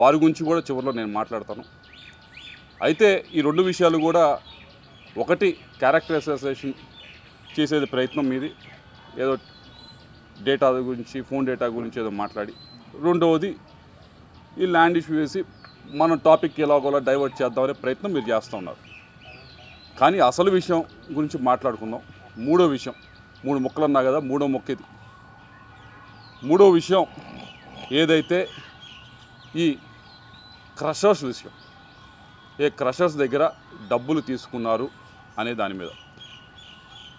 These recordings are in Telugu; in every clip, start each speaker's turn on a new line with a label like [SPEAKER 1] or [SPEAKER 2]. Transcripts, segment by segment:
[SPEAKER 1] వారి గురించి కూడా చివరిలో నేను మాట్లాడతాను. అయితే ఈ రెండు విషయాలు కూడా, ఒకటి క్యారెక్టర్ అసోసియేషన్ చేసేది ప్రయత్నం మీది, ఏదో డేటా గురించి, ఫోన్ డేటా గురించి ఏదో మాట్లాడి, రెండవది ఈ ల్యాండ్ ఇష్యూ వేసి మనం టాపిక్ ఎలాగోలా డైవర్ట్ చేద్దామనే ప్రయత్నం మీరు చేస్తూ ఉన్నారు. కానీ అసలు విషయం గురించి మాట్లాడుకుందాం. మూడో విషయం, 3 ముక్కలు అన్నా కదా, మూడో ముక్క ఇది. మూడో విషయం ఏదైతే ఈ క్రషర్స్ విషయం, ఏ క్రషర్స్ దగ్గర డబ్బులు తీసుకున్నారు అనే దాని మీద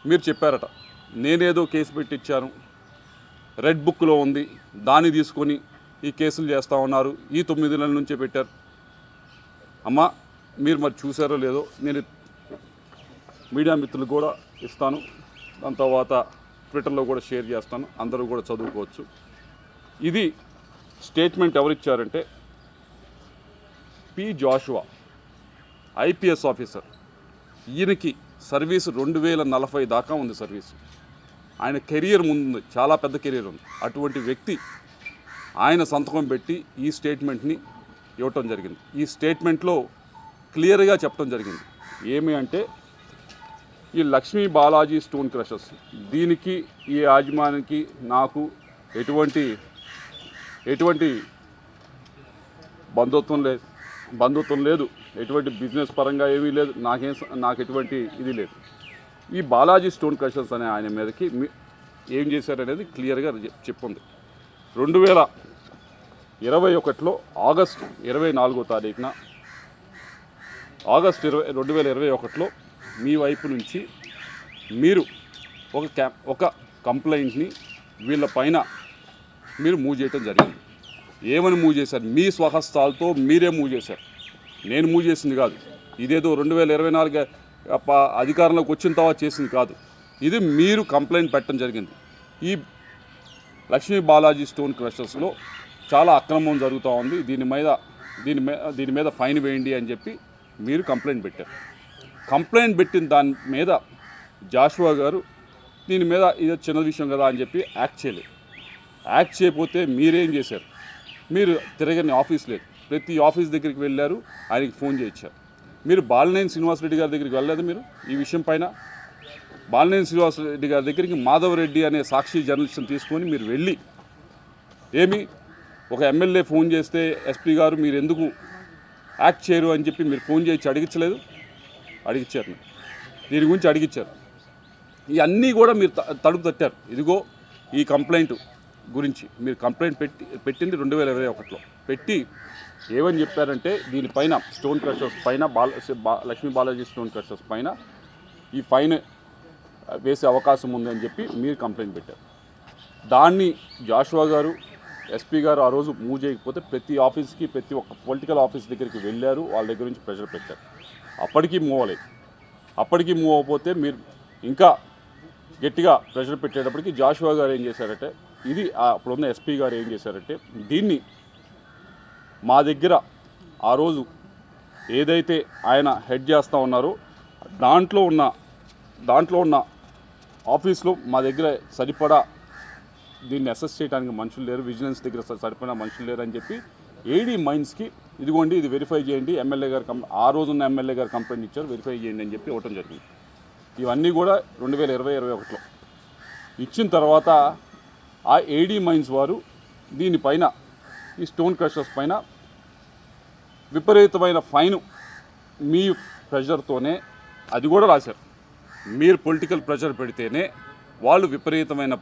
[SPEAKER 1] మీరు చెప్పారట, నేనేదో కేసు పెట్టించాను, రెడ్ బుక్లో ఉంది, దాన్ని తీసుకొని ఈ కేసులు చేస్తూ ఉన్నారు, ఈ 9 నెలల నుంచే పెట్టారు. అమ్మా, మీరు మరి చూసారో లేదో, నేను మీడియా మిత్రులు కూడా ఇస్తాను, దాని తర్వాత ట్విట్టర్లో కూడా షేర్ చేస్తాను, అందరూ కూడా చదువుకోవచ్చు. ఇది స్టేట్మెంట్ ఎవరిచ్చారంటే పి జాషువా, ఐపీఎస్ ఆఫీసర్. ఈయనకి సర్వీసు 2040 దాకా ఉంది సర్వీసు. ఆయన కెరియర్ ముందు చాలా పెద్ద కెరియర్ ఉంది. అటువంటి వ్యక్తి ఆయన సంతకం పెట్టి ఈ స్టేట్మెంట్ని ఇవ్వటం జరిగింది. ఈ స్టేట్మెంట్లో క్లియర్గా చెప్పడం జరిగింది. ఏమి అంటే, ఈ లక్ష్మీ బాలాజీ స్టోన్ క్రషర్స్, దీనికి ఈ యాజమానికి నాకు ఎటువంటి బంధుత్వం లేదు, ఎటువంటి బిజినెస్ పరంగా ఏమీ లేదు, నాకు ఎటువంటి ఇది లేదు. ఈ బాలాజీ స్టోన్ క్రషర్స్ అనే ఆయన మీదకి ఏం చేశారనేది క్లియర్గా చెప్పుంది. 2021లో ఆగస్టు 24వ తారీఖున, ఆగస్టు 2021లో మీ వైపు నుంచి మీరు ఒక కంప్లైంట్ని వీళ్ళ పైన మీరు మూవ్ చేయటం జరిగింది. ఏమని మూవ్ చేశారు? మీ స్వహస్తాలతో మీరే మూవ్ చేశారు, నేను మూవ్ చేసింది కాదు. ఇదేదో 2024 అధికారంలోకి వచ్చిన తర్వాత చేసింది కాదు. ఇది మీరు కంప్లైంట్ పెట్టడం జరిగింది. ఈ లక్ష్మీ బాలాజీ స్టోన్ క్రషర్స్లో చాలా అక్రమం జరుగుతూ ఉంది, దీని మీద ఫైన్ వేయండి అని చెప్పి మీరు కంప్లైంట్ పెట్టారు. కంప్లైంట్ పెట్టిన దాని మీద జాషువా గారు దీని మీద ఇది చిన్న విషయం కదా అని చెప్పి యాక్ట్ చేయలేదు. యాక్ట్ చేయకపోతే మీరేం చేశారు? మీరు తిరగని ఆఫీస్ లేదు, ప్రతి ఆఫీస్ దగ్గరికి వెళ్ళారు, ఆయనకి ఫోన్ చేయించారు. మీరు బాలినేని శ్రీనివాసరెడ్డి గారి దగ్గరికి వెళ్ళలేదు. మీరు ఈ విషయం పైన బాలినేని శ్రీనివాసరెడ్డి గారి దగ్గరికి మాధవరెడ్డి అనే సాక్షి జర్నలిస్ట్ని తీసుకొని మీరు వెళ్ళి, ఏమి ఒక ఎమ్మెల్యే ఫోన్ చేస్తే ఎస్పీ గారు మీరు ఎందుకు యాక్ట్ చేయరు అని చెప్పి మీరు ఫోన్ చేయించి అడిగించలేదు? అడిగించారు, దీని గురించి అడిగించారు. ఇవన్నీ కూడా మీరు తలుపు తట్టారు. ఇదిగో ఈ కంప్లైంట్ గురించి మీరు కంప్లైంట్ పెట్టింది 2021లో పెట్టి ఏమని చెప్పారంటే, దీనిపైన స్టోన్ క్రషర్స్ పైన లక్ష్మీ బాలాజీ స్టోన్ క్రషర్స్ పైన ఈ ఫైన్ వేసే అవకాశం ఉందని చెప్పి మీరు కంప్లైంట్ పెట్టారు. దాన్ని జాషువా గారు, ఎస్పీ గారు ఆ రోజు మూవ్ చేయకపోతే ప్రతి ఆఫీస్కి, ప్రతి ఒక్క పొలిటికల్ ఆఫీస్ దగ్గరికి వెళ్ళారు, వాళ్ళ దగ్గర నుంచి ప్రెషర్ పెట్టారు. అప్పటికీ మూవ్ అవ్వలేదు. అప్పటికీ మూవ్ అవ్వకపోతే మీరు ఇంకా గట్టిగా ప్రెషర్ పెట్టేటప్పటికి జాషువా గారు ఏం చేశారంటే, ఇది అప్పుడున్న ఎస్పీ గారు ఏం చేశారంటే, దీన్ని మా దగ్గర ఆ రోజు ఏదైతే ఆయన హెడ్ చేస్తూ ఉన్నారో దాంట్లో ఉన్న ఆఫీస్లో మా దగ్గర సరిపడా దీన్ని అసెస్ చేయడానికి మనుషులు లేరు, విజిలెన్స్ దగ్గర సరిపడా మనుషులు లేరు అని చెప్పి ఏడీ మైన్స్కి ఇదిగోండి ఇది వెరిఫై చేయండి, ఎమ్మెల్యే గారు ఆ రోజున్న ఎమ్మెల్యే గారు కంప్లైంట్ ఇచ్చారు, వెరిఫై చేయండి అని చెప్పి ఇవ్వటం జరిగింది. ఇవన్నీ కూడా 2020-21లో ఇచ్చిన తర్వాత ఆ ఏడీ మైన్స్ వారు దీనిపైన, ఈ స్టోన్ క్రషర్స్ పైన విపరీతమైన ఫైన్ మీ ప్రెషర్తోనే, అది కూడా రాశారు, మీరు పొలిటికల్ ప్రెషర్ పెడితేనే వాళ్ళు విపరీతమైన